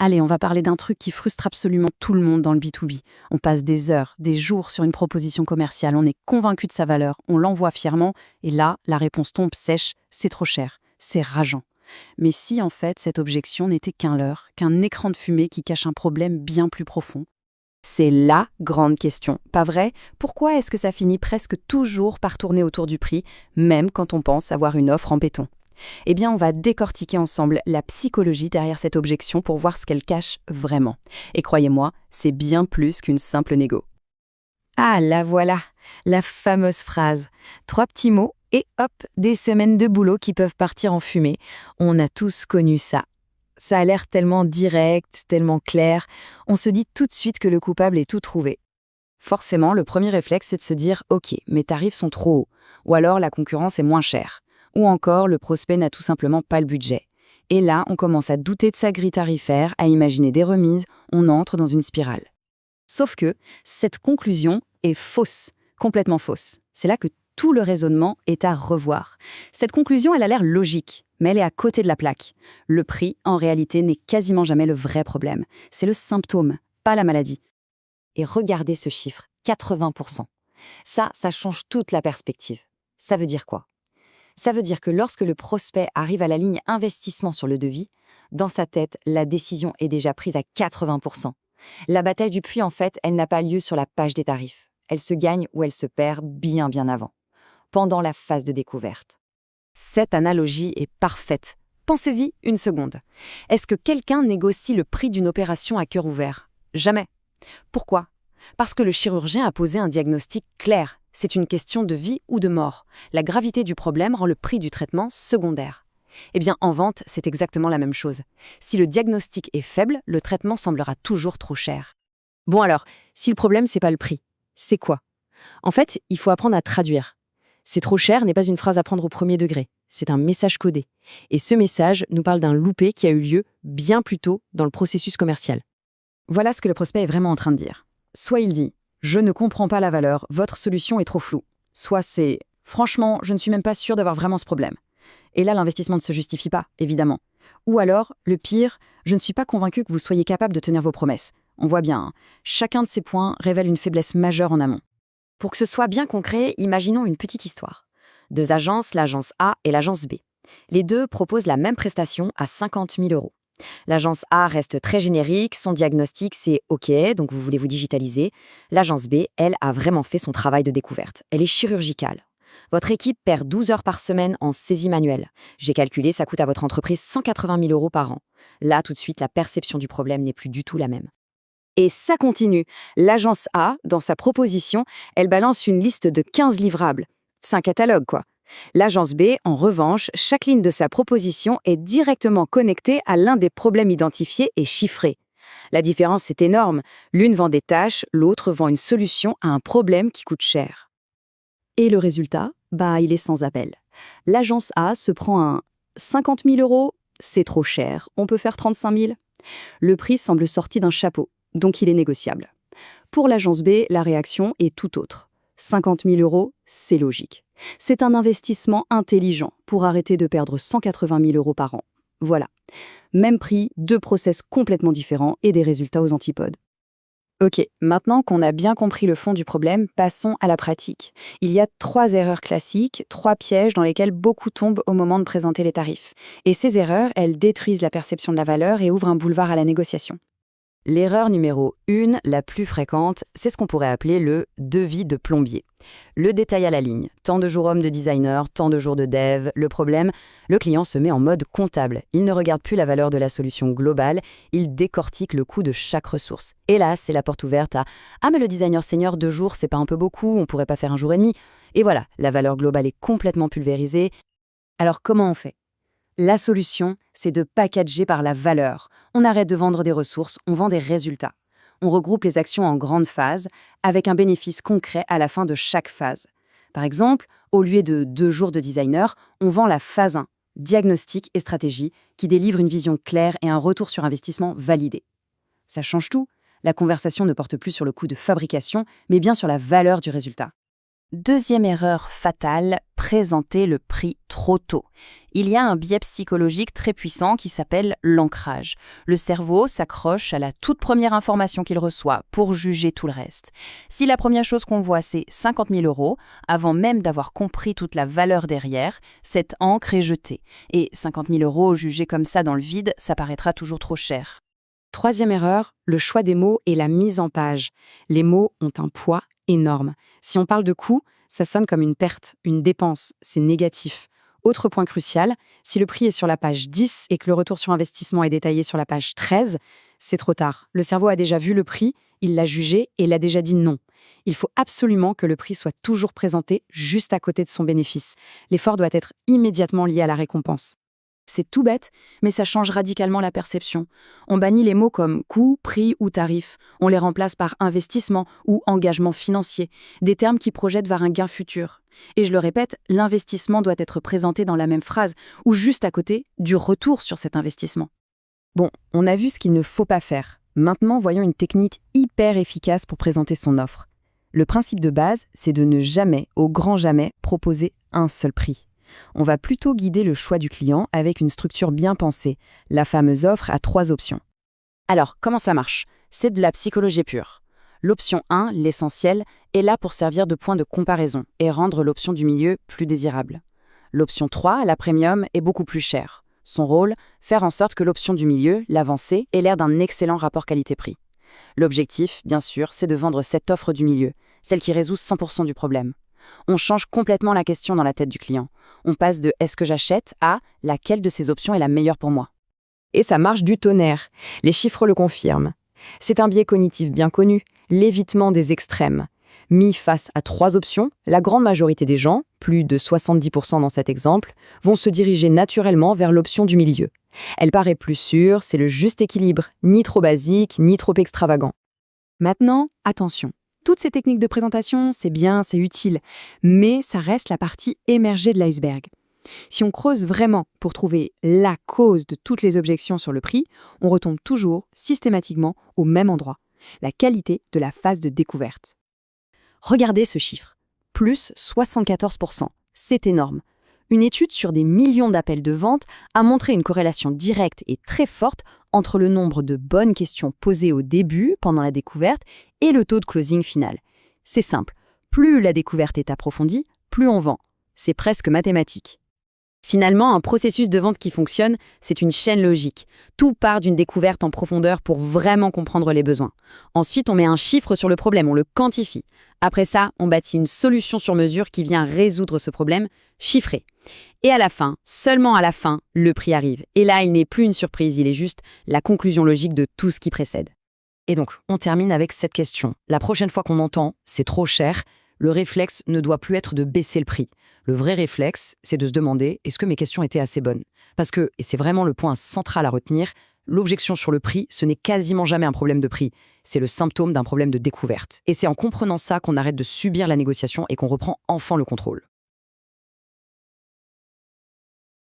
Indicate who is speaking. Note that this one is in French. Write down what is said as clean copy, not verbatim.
Speaker 1: Allez, on va parler d'un truc qui frustre absolument tout le monde dans le B2B. On passe des heures, des jours sur une proposition commerciale, on est convaincu de sa valeur, on l'envoie fièrement, et là, la réponse tombe sèche, c'est trop cher, c'est rageant. Mais si en fait cette objection n'était qu'un leurre, qu'un écran de fumée qui cache un problème bien plus profond?
Speaker 2: C'est la grande question, pas vrai? Pourquoi est-ce que ça finit presque toujours par tourner autour du prix, même quand on pense avoir une offre en béton? Eh bien, on va décortiquer ensemble la psychologie derrière cette objection pour voir ce qu'elle cache vraiment. Et croyez-moi, c'est bien plus qu'une simple négo. Ah, la voilà, la fameuse phrase. 3 petits mots et hop, des semaines de boulot qui peuvent partir en fumée. On a tous connu ça. Ça a l'air tellement direct, tellement clair, on se dit tout de suite que le coupable est tout trouvé.
Speaker 1: Forcément, le premier réflexe, c'est de se dire « Ok, mes tarifs sont trop hauts », ou alors la concurrence est moins chère, ou encore le prospect n'a tout simplement pas le budget. Et là, on commence à douter de sa grille tarifaire, à imaginer des remises, on entre dans une spirale. Sauf que cette conclusion est fausse, complètement fausse. C'est là que tout le raisonnement est à revoir. Cette conclusion, elle a l'air logique, mais elle est à côté de la plaque. Le prix, en réalité, n'est quasiment jamais le vrai problème. C'est le symptôme, pas la maladie.
Speaker 2: Et regardez ce chiffre, 80%. Ça change toute la perspective. Ça veut dire quoi? Ça veut dire que lorsque le prospect arrive à la ligne investissement sur le devis, dans sa tête, la décision est déjà prise à 80%. La bataille du prix, en fait, elle n'a pas lieu sur la page des tarifs. Elle se gagne ou elle se perd bien avant, pendant la phase de découverte. Cette analogie est parfaite. Pensez-y une seconde. Est-ce que quelqu'un négocie le prix d'une opération à cœur ouvert? Jamais. Pourquoi? Parce que le chirurgien a posé un diagnostic clair. C'est une question de vie ou de mort. La gravité du problème rend le prix du traitement secondaire. Eh bien, en vente, c'est exactement la même chose. Si le diagnostic est faible, le traitement semblera toujours trop cher. Bon alors, si le problème, c'est pas le prix, c'est quoi? En fait, il faut apprendre à traduire. C'est trop cher n'est pas une phrase à prendre au premier degré, c'est un message codé. Et ce message nous parle d'un loupé qui a eu lieu bien plus tôt dans le processus commercial. Voilà ce que le prospect est vraiment en train de dire. Soit il dit « Je ne comprends pas la valeur, votre solution est trop floue ». Soit c'est « Franchement, je ne suis même pas sûr d'avoir vraiment ce problème ». Et là, l'investissement ne se justifie pas, évidemment. Ou alors, le pire, je ne suis pas convaincu que vous soyez capable de tenir vos promesses. On voit bien, hein, chacun de ces points révèle une faiblesse majeure en amont. Pour que ce soit bien concret, imaginons une petite histoire. 2 agences, l'agence A et l'agence B. Les deux proposent la même prestation à 50 000 euros. L'agence A reste très générique, son diagnostic c'est OK, donc vous voulez vous digitaliser. L'agence B, elle, a vraiment fait son travail de découverte. Elle est chirurgicale. Votre équipe perd 12 heures par semaine en saisie manuelle. J'ai calculé, ça coûte à votre entreprise 180 000 euros par an. Là, tout de suite, la perception du problème n'est plus du tout la même. Et ça continue. L'agence A, dans sa proposition, elle balance une liste de 15 livrables. C'est un catalogue, quoi. L'agence B, en revanche, chaque ligne de sa proposition est directement connectée à l'un des problèmes identifiés et chiffrés. La différence est énorme. L'une vend des tâches, l'autre vend une solution à un problème qui coûte cher. Et le résultat, il est sans appel. L'agence A se prend un 50 000 euros, c'est trop cher, on peut faire 35 000. Le prix semble sorti d'un chapeau, donc il est négociable. Pour l'agence B, la réaction est tout autre. 50 000 euros, c'est logique. C'est un investissement intelligent pour arrêter de perdre 180 000 euros par an. Voilà. Même prix, 2 process complètement différents et des résultats aux antipodes. Ok, maintenant qu'on a bien compris le fond du problème, passons à la pratique. Il y a 3 erreurs classiques, 3 pièges dans lesquels beaucoup tombent au moment de présenter les tarifs. Et ces erreurs, elles détruisent la perception de la valeur et ouvrent un boulevard à la négociation. L'erreur numéro 1, la plus fréquente, c'est ce qu'on pourrait appeler le devis de plombier. Le détail à la ligne, tant de jours hommes de designer, tant de jours de dev. Le problème, le client se met en mode comptable. Il ne regarde plus la valeur de la solution globale, il décortique le coût de chaque ressource. Et là, c'est la porte ouverte à « Ah mais le designer senior 2 jours, c'est pas un peu beaucoup, on pourrait pas faire 1 jour et demi ?» Et voilà, la valeur globale est complètement pulvérisée. Alors comment on fait ? La solution, c'est de packager par la valeur. On arrête de vendre des ressources, on vend des résultats. On regroupe les actions en grandes phases, avec un bénéfice concret à la fin de chaque phase. Par exemple, au lieu de 2 jours de designer, on vend la phase 1, diagnostic et stratégie, qui délivre une vision claire et un retour sur investissement validé. Ça change tout. La conversation ne porte plus sur le coût de fabrication, mais bien sur la valeur du résultat.
Speaker 1: Deuxième erreur fatale, présenter le prix trop tôt. Il y a un biais psychologique très puissant qui s'appelle l'ancrage. Le cerveau s'accroche à la toute première information qu'il reçoit pour juger tout le reste. Si la première chose qu'on voit, c'est 50 000 €, avant même d'avoir compris toute la valeur derrière, cette encre est jetée. Et 50 000 € jugés comme ça dans le vide, ça paraîtra toujours trop cher.
Speaker 2: Troisième erreur, le choix des mots et la mise en page. Les mots ont un poids énorme. Si on parle de coût, ça sonne comme une perte, une dépense, c'est négatif. Autre point crucial, si le prix est sur la page 10 et que le retour sur investissement est détaillé sur la page 13, c'est trop tard. Le cerveau a déjà vu le prix, il l'a jugé et il a déjà dit non. Il faut absolument que le prix soit toujours présenté juste à côté de son bénéfice. L'effort doit être immédiatement lié à la récompense. C'est tout bête, mais ça change radicalement la perception. On bannit les mots comme coût, prix ou tarif. On les remplace par investissement ou engagement financier, des termes qui projettent vers un gain futur. Et je le répète, l'investissement doit être présenté dans la même phrase ou juste à côté du retour sur cet investissement. Bon, on a vu ce qu'il ne faut pas faire. Maintenant, voyons une technique hyper efficace pour présenter son offre. Le principe de base, c'est de ne jamais, au grand jamais, proposer un seul prix. On va plutôt guider le choix du client avec une structure bien pensée, la fameuse offre à 3 options. Alors, comment ça marche? C'est de la psychologie pure. L'option 1, l'essentiel, est là pour servir de point de comparaison et rendre l'option du milieu plus désirable. L'option 3, la premium, est beaucoup plus chère. Son rôle, faire en sorte que l'option du milieu, l'avancée, ait l'air d'un excellent rapport qualité-prix. L'objectif, bien sûr, c'est de vendre cette offre du milieu, celle qui résout 100% du problème. On change complètement la question dans la tête du client. On passe de « est-ce que j'achète » à « laquelle de ces options est la meilleure pour moi ?» Et ça marche du tonnerre. Les chiffres le confirment. C'est un biais cognitif bien connu, l'évitement des extrêmes. Mis face à 3 options, la grande majorité des gens, plus de 70% dans cet exemple, vont se diriger naturellement vers l'option du milieu. Elle paraît plus sûre, c'est le juste équilibre, ni trop basique, ni trop extravagant. Maintenant, attention. Toutes ces techniques de présentation, c'est bien, c'est utile, mais ça reste la partie émergée de l'iceberg. Si on creuse vraiment pour trouver la cause de toutes les objections sur le prix, on retombe toujours, systématiquement, au même endroit, la qualité de la phase de découverte. Regardez ce chiffre, plus 74%, c'est énorme. Une étude sur des millions d'appels de vente a montré une corrélation directe et très forte entre le nombre de bonnes questions posées au début, pendant la découverte, et le taux de closing final. C'est simple, plus la découverte est approfondie, plus on vend. C'est presque mathématique. Finalement, un processus de vente qui fonctionne, c'est une chaîne logique. Tout part d'une découverte en profondeur pour vraiment comprendre les besoins. Ensuite, on met un chiffre sur le problème, on le quantifie. Après ça, on bâtit une solution sur mesure qui vient résoudre ce problème, chiffré. Et à la fin, seulement à la fin, le prix arrive. Et là, il n'est plus une surprise, il est juste la conclusion logique de tout ce qui précède. Et donc, on termine avec cette question. La prochaine fois qu'on entend « c'est trop cher », le réflexe ne doit plus être de baisser le prix. Le vrai réflexe, c'est de se demander « est-ce que mes questions étaient assez bonnes ?» Parce que, et c'est vraiment le point central à retenir, l'objection sur le prix, ce n'est quasiment jamais un problème de prix. C'est le symptôme d'un problème de découverte. Et c'est en comprenant ça qu'on arrête de subir la négociation et qu'on reprend enfin le contrôle.